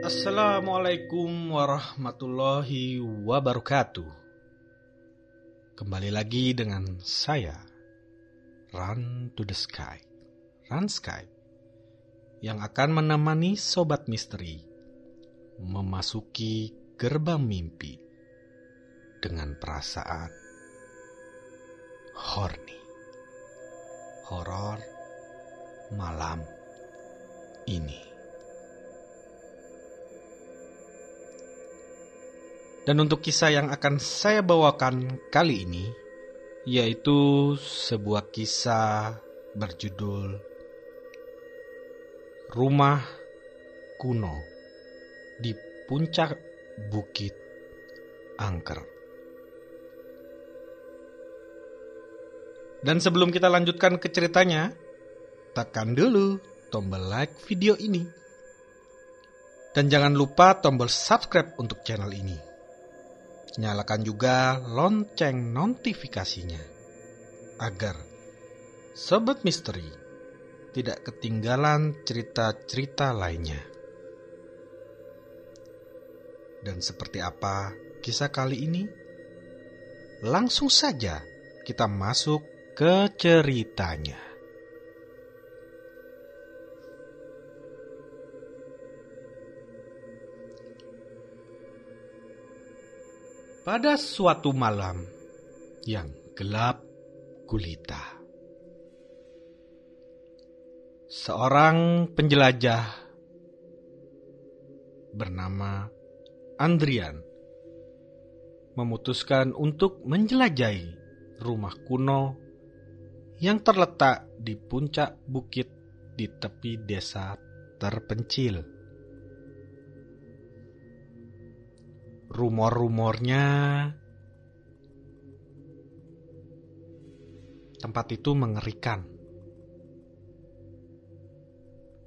Assalamualaikum warahmatullahi wabarakatuh. Kembali lagi dengan saya, Run to the Sky, Run Sky, yang akan menemani Sobat Misteri memasuki gerbang mimpi dengan perasaan horny, horor malam ini. Dan untuk kisah yang akan saya bawakan kali ini, yaitu sebuah kisah berjudul Rumah Kuno di Puncak Bukit Angker. Dan sebelum kita lanjutkan ke ceritanya, tekan dulu tombol like video ini. Dan jangan lupa tombol subscribe untuk channel ini. Nyalakan juga lonceng notifikasinya agar Sobat Misteri tidak ketinggalan cerita-cerita lainnya. Dan seperti apa kisah kali ini? Langsung saja kita masuk ke ceritanya. Pada suatu malam yang gelap gulita, seorang penjelajah bernama Andrian memutuskan untuk menjelajahi rumah kuno yang terletak di puncak bukit di tepi desa terpencil. Rumor-rumornya tempat itu mengerikan.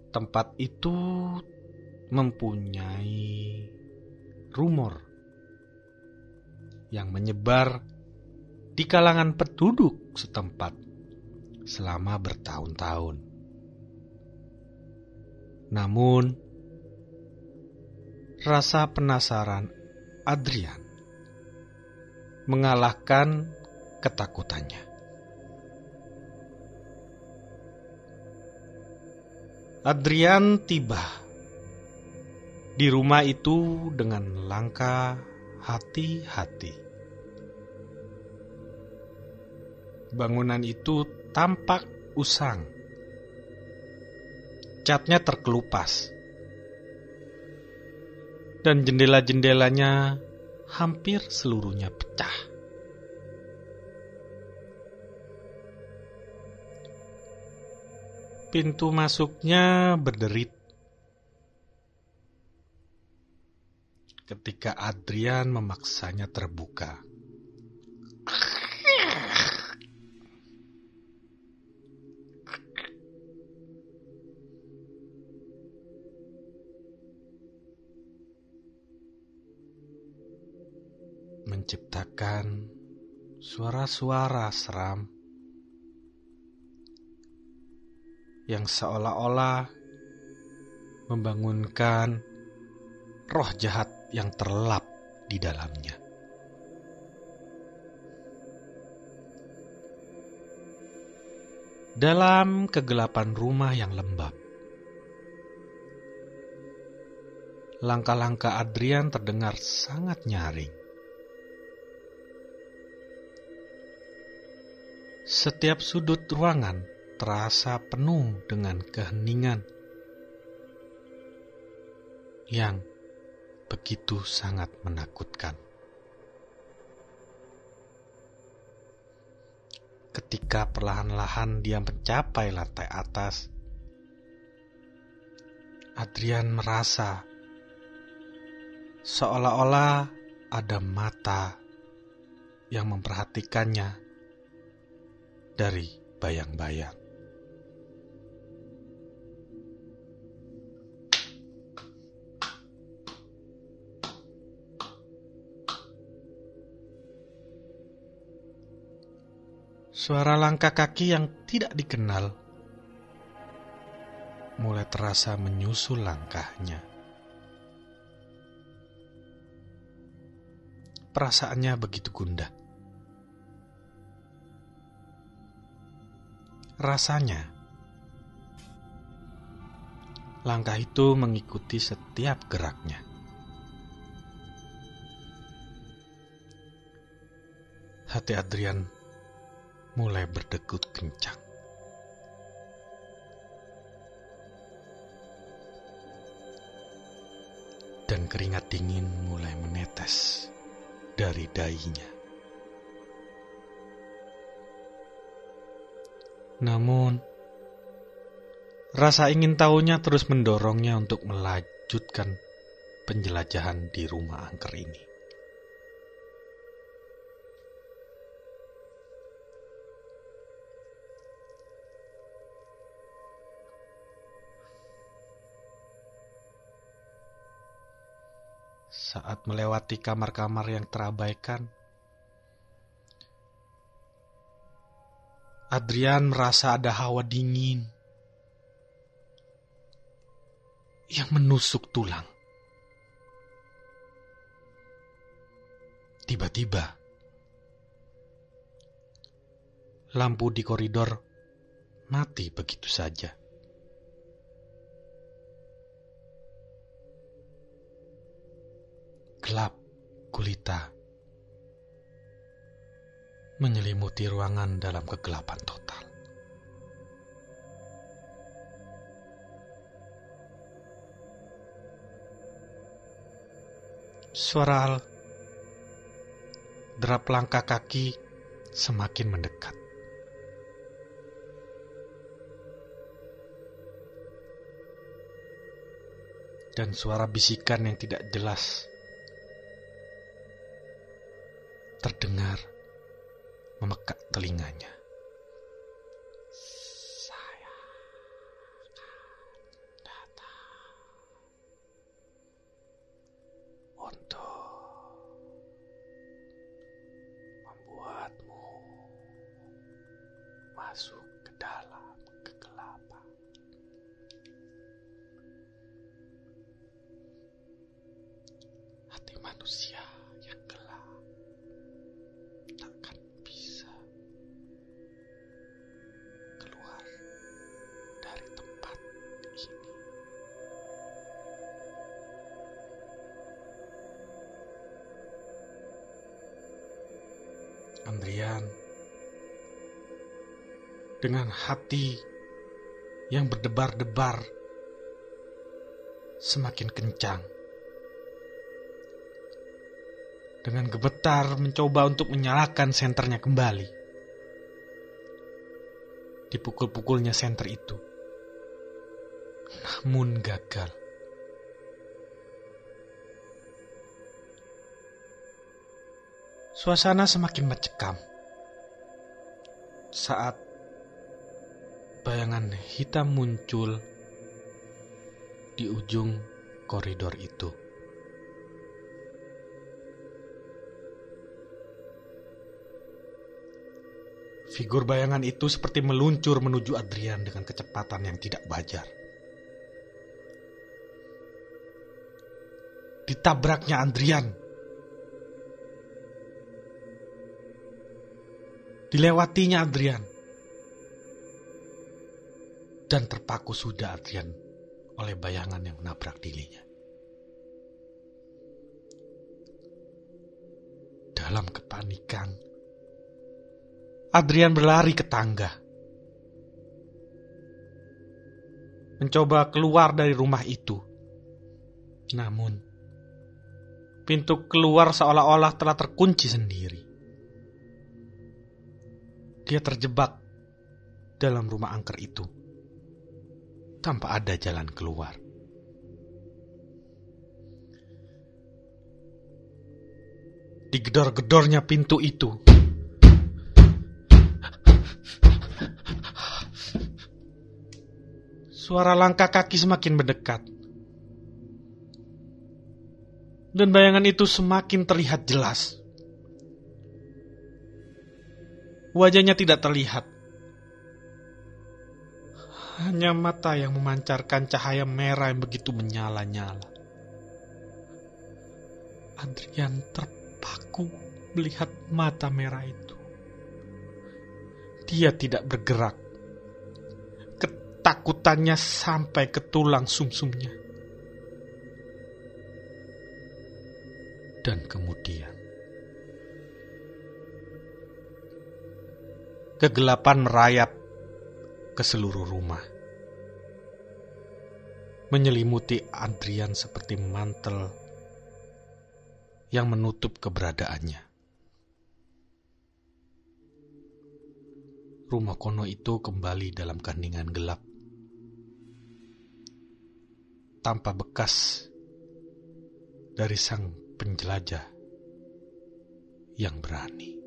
Tempat itu mempunyai rumor yang menyebar di kalangan penduduk setempat selama bertahun-tahun. Namun, rasa penasaran Adrian mengalahkan ketakutannya. Adrian tiba di rumah itu dengan langkah hati-hati. Bangunan itu tampak usang. Catnya terkelupas. Dan jendela-jendelanya hampir seluruhnya pecah. Pintu masuknya berderit ketika Adrian memaksanya terbuka. Menciptakan suara-suara seram yang seolah-olah membangunkan roh jahat yang terlelap di dalamnya. Dalam kegelapan rumah yang lembab, langkah-langkah Adrian terdengar sangat nyaring. Setiap sudut ruangan terasa penuh dengan keheningan yang begitu sangat menakutkan. Ketika perlahan-lahan dia mencapai lantai atas, Adrian merasa seolah-olah ada mata yang memperhatikannya dari bayang-bayang. Suara langkah kaki yang tidak dikenal mulai terasa menyusul langkahnya. perasaannya begitu gundah. Rasanya, langkah itu mengikuti setiap geraknya. Hati Adrian mulai berdegup kencang. Dan keringat dingin mulai menetes dari dahinya. Namun, rasa ingin tahunya terus mendorongnya untuk melanjutkan penjelajahan di rumah angker ini. Saat melewati kamar-kamar yang terabaikan, Adrian merasa ada hawa dingin yang menusuk tulang. Tiba-tiba, lampu di koridor mati begitu saja. Gelap gulita menyelimuti ruangan dalam kegelapan total. Suara derap langkah kaki semakin mendekat. Dan suara bisikan yang tidak jelas terdengar memekak telinganya. Saya akan datang untuk membuatmu masuk ke dalam kegelapan. Hati manusia yang gelap takkan bisa keluar dari tempat ini. Adrian dengan hati yang berdebar-debar semakin kencang. Dengan gemetar mencoba untuk menyalakan senternya kembali. Dipukul-pukulnya senter itu, namun gagal. Suasana semakin mencekam saat bayangan hitam muncul di ujung koridor itu. Figur bayangan itu seperti meluncur menuju Adrian dengan kecepatan yang tidak wajar. Ditabraknya Adrian. Dilewatinya Adrian. Dan terpaku sudah Adrian oleh bayangan yang menabrak dirinya. Dalam kepanikan, Adrian berlari ke tangga. Mencoba keluar dari rumah itu. Namun, pintu keluar seolah-olah telah terkunci sendiri. Dia terjebak dalam rumah angker itu, tanpa ada jalan keluar. Digedor-gedornya pintu itu, suara langkah kaki semakin mendekat. Dan bayangan itu semakin terlihat jelas. Wajahnya tidak terlihat. Hanya mata yang memancarkan cahaya merah yang begitu menyala-nyala. Adrian terpaksa Paku melihat mata merah itu. Dia tidak bergerak. Ketakutannya sampai ke tulang sumsumnya. Dan kemudian kegelapan merayap ke seluruh rumah, menyelimuti Adrian seperti mantel yang menutup keberadaannya. Rumah kuno itu kembali dalam keheningan gelap, tanpa bekas dari sang penjelajah yang berani.